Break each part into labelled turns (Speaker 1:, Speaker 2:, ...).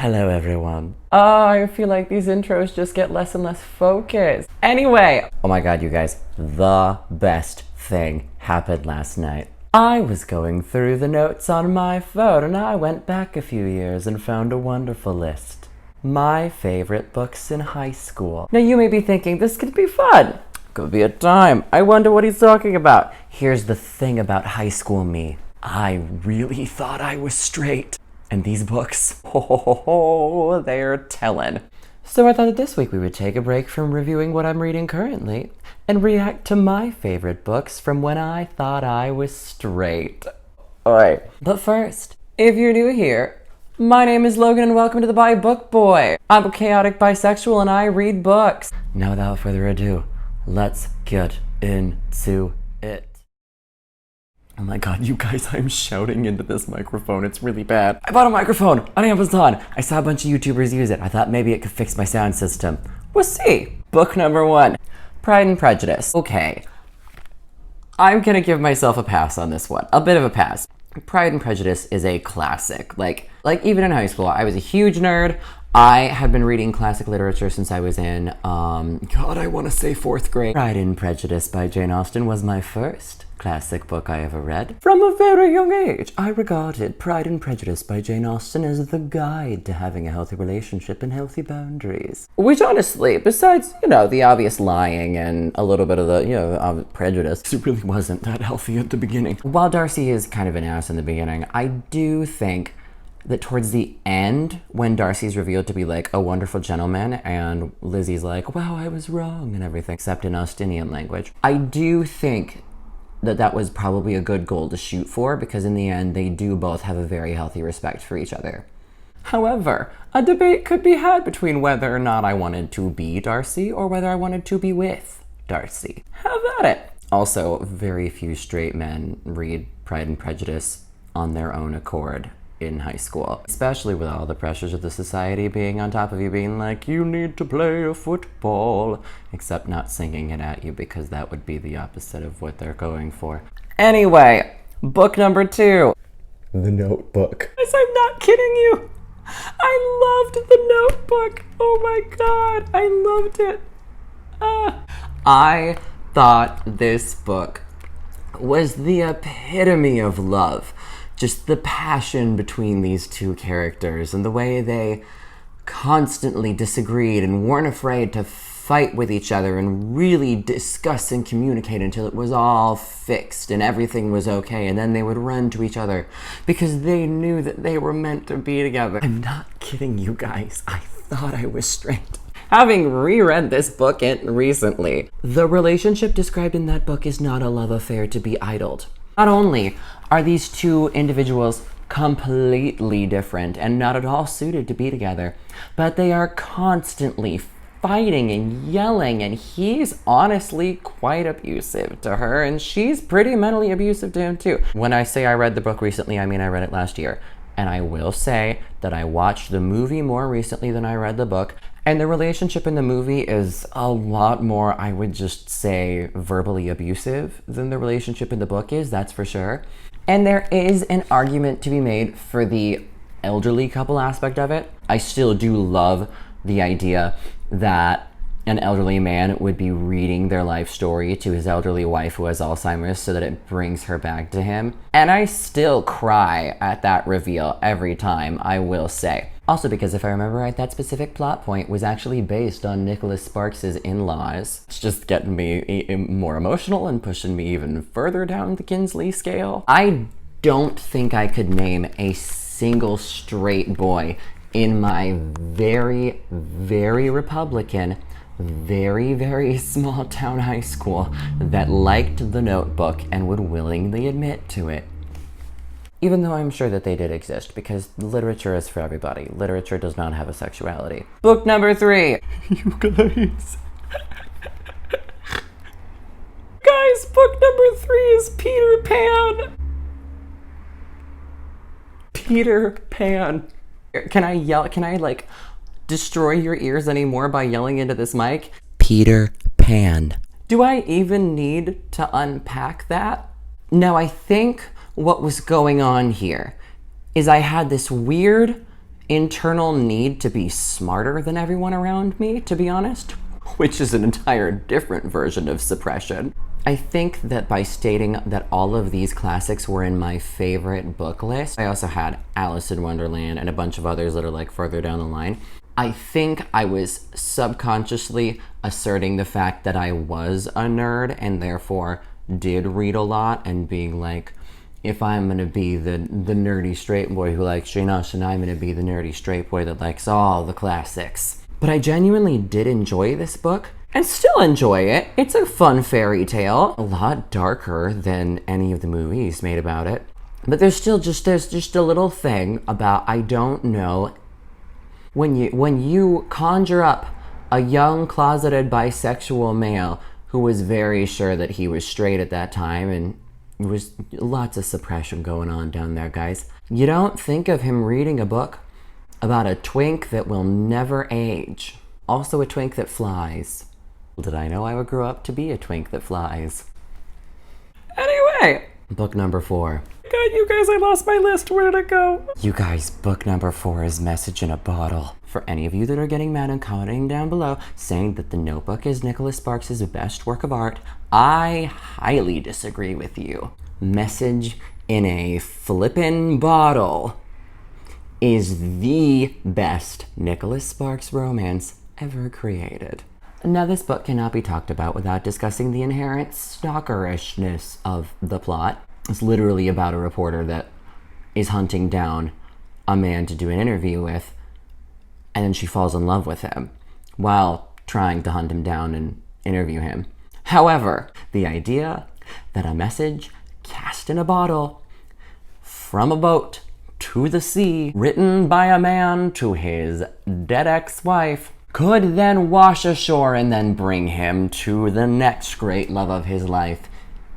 Speaker 1: Hello everyone. Oh, I feel like these intros just get less and less focused. Anyway, oh my god, you guys, the best thing happened last night. I was going through the notes on my phone and I went back a few years and found a wonderful list. My favorite books in high school. Now you may be thinking, this could be fun. Could be a time. I wonder what he's talking about. Here's the thing about high school me. I really thought I was straight. And these books, they're telling. So I thought that this week we would take a break from reviewing what I'm reading currently and react to my favorite books from when I thought I was straight. Alright, but first, if you're new here, my name is Logan and welcome to the Bi Book Boy. I'm a chaotic bisexual and I read books. Now without further ado, let's get into it. Oh my god, you guys, I'm shouting into this microphone. It's really bad. I bought a microphone on Amazon. I saw a bunch of YouTubers use it. I thought maybe it could fix my sound system. We'll see. Book number 1, Pride and Prejudice. Okay, I'm gonna give myself a pass on this one. A bit of a pass. Pride and Prejudice is a classic. Like even in high school, I was a huge nerd. I had been reading classic literature since I was in, I want to say 4th grade. Pride and Prejudice by Jane Austen was my first classic book I ever read. From a very young age, I regarded Pride and Prejudice by Jane Austen as the guide to having a healthy relationship and healthy boundaries. Which honestly, besides, the obvious lying and a little bit of the, prejudice, it really wasn't that healthy at the beginning. While Darcy is kind of an ass in the beginning, I do think that towards the end, when Darcy's revealed to be like a wonderful gentleman and Lizzie's like, wow, I was wrong and everything, except in Austenian language, I do think that was probably a good goal to shoot for, because in the end, they do both have a very healthy respect for each other. However, a debate could be had between whether or not I wanted to be Darcy or whether I wanted to be with Darcy. Have at it. Also, very few straight men read Pride and Prejudice on their own accord in high school, especially with all the pressures of the society being on top of you, being like, you need to play a football, except not singing it at you, because that would be the opposite of what they're going for. Anyway, book number 2, The Notebook. Yes, I'm not kidding you. I loved The Notebook. Oh my god, I loved it. I thought this book was the epitome of love. Just the passion between these two characters and the way they constantly disagreed and weren't afraid to fight with each other and really discuss and communicate until it was all fixed and everything was okay, and then they would run to each other because they knew that they were meant to be together. I'm not kidding you guys. I thought I was straight. Having reread this book recently, the relationship described in that book is not a love affair to be idled. Not only are these two individuals completely different and not at all suited to be together, but they are constantly fighting and yelling, and he's honestly quite abusive to her, and she's pretty mentally abusive to him too. When I say I read the book recently, I mean I read it last year. And I will say that I watched the movie more recently than I read the book, and the relationship in the movie is a lot more, I would just say, verbally abusive than the relationship in the book is, that's for sure. And there is an argument to be made for the elderly couple aspect of it. I still do love the idea that an elderly man would be reading their life story to his elderly wife who has Alzheimer's so that it brings her back to him. And I still cry at that reveal every time, I will say. Also because if I remember right, that specific plot point was actually based on Nicholas Sparks' in-laws. It's just getting me more emotional and pushing me even further down the Kinsley scale. I don't think I could name a single straight boy in my very, very Republican, very, very small town high school that liked The Notebook and would willingly admit to it. Even though I'm sure that they did exist, because literature is for everybody. Literature does not have a sexuality. Book number 3. You guys. Guys, book number 3 is Peter Pan. Peter Pan. Can I yell? Can I, destroy your ears anymore by yelling into this mic? Peter Pan. Do I even need to unpack that? No, I think what was going on here is I had this weird internal need to be smarter than everyone around me, to be honest, which is an entire different version of suppression. I think that by stating that all of these classics were in my favorite book list, I also had Alice in Wonderland and a bunch of others that are like further down the line. I think I was subconsciously asserting the fact that I was a nerd and therefore did read a lot, and being like, if I'm gonna be the nerdy straight boy who likes Jane Austen, I'm gonna be the nerdy straight boy that likes all the classics. But I genuinely did enjoy this book, and still enjoy it. It's a fun fairy tale, a lot darker than any of the movies made about it. But there's just a little thing about, I don't know, when you conjure up a young closeted bisexual male who was very sure that he was straight at that time, and there was lots of suppression going on down there, guys. You don't think of him reading a book about a twink that will never age. Also a twink that flies. Did I know I would grow up to be a twink that flies? Anyway, book number 4. God, you guys, I lost my list. Where'd it go? You guys, book number 4 is Message in a Bottle. For any of you that are getting mad and commenting down below saying that The Notebook is Nicholas Sparks' best work of art, I highly disagree with you. Message in a Flippin' Bottle is the best Nicholas Sparks romance ever created. Now, this book cannot be talked about without discussing the inherent stalkerishness of the plot. It's literally about a reporter that is hunting down a man to do an interview with, and then she falls in love with him while trying to hunt him down and interview him. However, the idea that a message cast in a bottle from a boat to the sea, written by a man to his dead ex-wife, could then wash ashore and then bring him to the next great love of his life,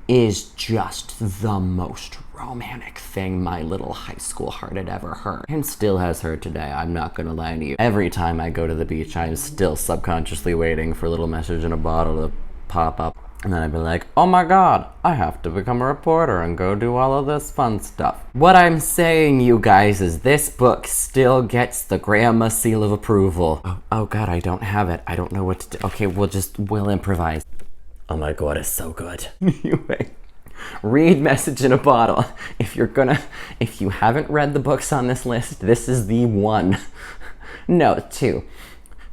Speaker 1: is just the most romantic thing my little high school heart had ever heard. And still has heard today, I'm not gonna lie to you. Every time I go to the beach, I'm still subconsciously waiting for a little message in a bottle to pop up. And then I'd be like, oh my god, I have to become a reporter and go do all of this fun stuff. What I'm saying, you guys, is this book still gets the grandma seal of approval. Oh god, I don't have it. I don't know what to do. Okay, we'll improvise. Oh my god, it's so good. Anyway, read Message in a Bottle. If you haven't read the books on this list, this is the one. No, 2.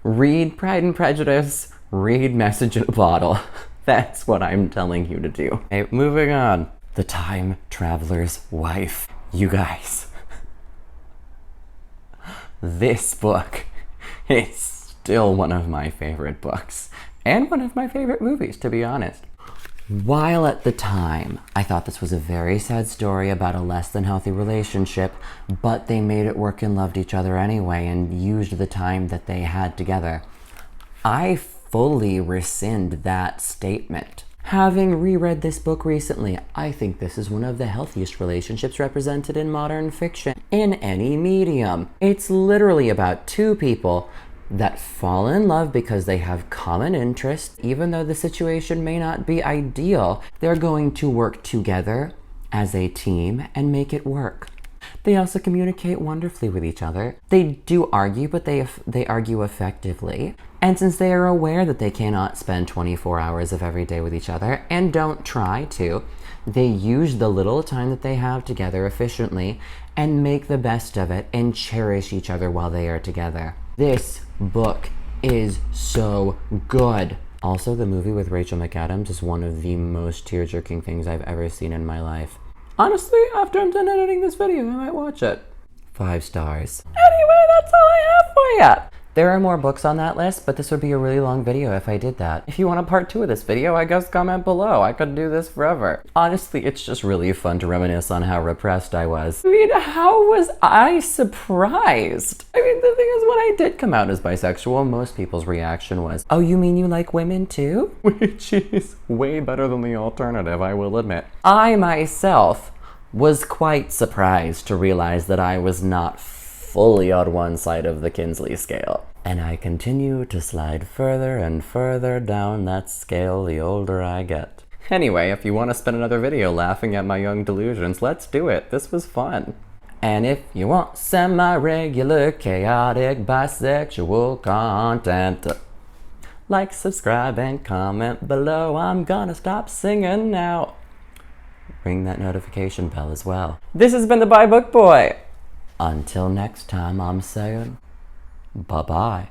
Speaker 1: Read Pride and Prejudice, read Message in a Bottle. That's what I'm telling you to do. Okay, moving on. The Time Traveler's Wife. You guys, this book is still one of my favorite books, and one of my favorite movies, to be honest. While at the time, I thought this was a very sad story about a less than healthy relationship, but they made it work and loved each other anyway and used the time that they had together, I fully rescind that statement. Having reread this book recently, I think this is one of the healthiest relationships represented in modern fiction in any medium. It's literally about 2 people that fall in love because they have common interests. Even though the situation may not be ideal, they're going to work together as a team and make it work. They also communicate wonderfully with each other. They do argue, but they argue effectively. And since they are aware that they cannot spend 24 hours of every day with each other, and don't try to, they use the little time that they have together efficiently and make the best of it and cherish each other while they are together. This book is so good. Also, the movie with Rachel McAdams is one of the most tear-jerking things I've ever seen in my life. Honestly, after I'm done editing this video, I might watch it. 5 stars. Anyway, that's all I have for you. There are more books on that list, but this would be a really long video if I did that. If you want a part 2 of this video, I guess comment below. I could do this forever. Honestly, it's just really fun to reminisce on how repressed I was. I mean, how was I surprised? I mean, the thing is, when I did come out as bisexual, most people's reaction was, oh, you mean you like women too? Which is way better than the alternative, I will admit. I myself was quite surprised to realize that I was not fully on one side of the Kinsley scale. And I continue to slide further and further down that scale the older I get. Anyway, if you want to spend another video laughing at my young delusions, let's do it. This was fun. And if you want semi-regular, chaotic, bisexual content, like, subscribe, and comment below. I'm gonna stop singing now. Ring that notification bell as well. This has been the Bi Book Boy. Until next time, I'm saying bye-bye.